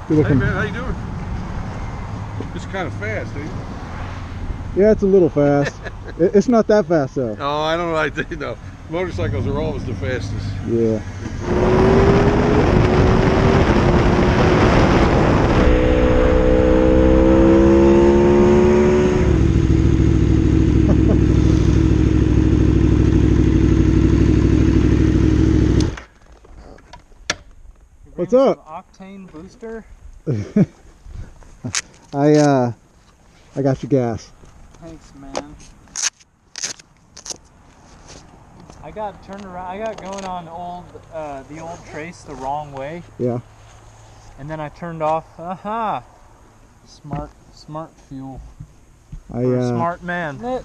Good looking. Hey man, how you doing? It's kind of fast, ain't it? Yeah, it's a little fast. It's not that fast though. Oh, I don't know. I think no. Motorcycles are always the fastest. Yeah. What's up? Octane booster. I got your gas. Thanks, man. I got turned around. I got going on the old trace the wrong way. Yeah. And then I turned off. Aha! Smart fuel. For a smart man.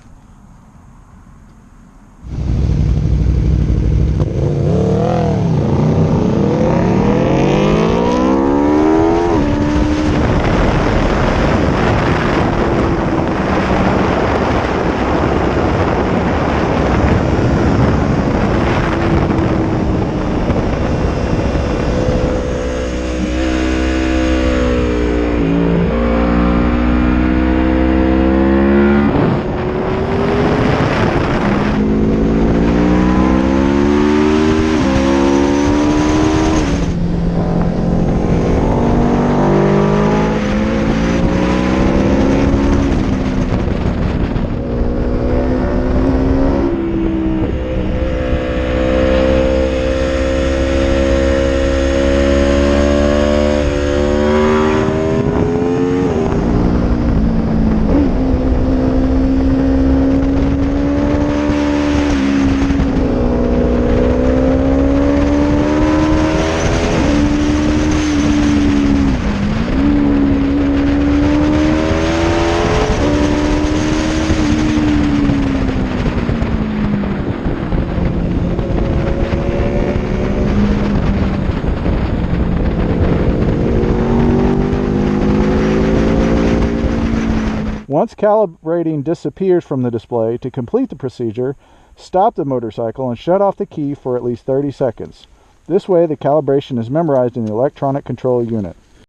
Once calibrating disappears from the display, to complete the procedure, stop the motorcycle and shut off the key for at least 30 seconds. This way, the calibration is memorized in the electronic control unit.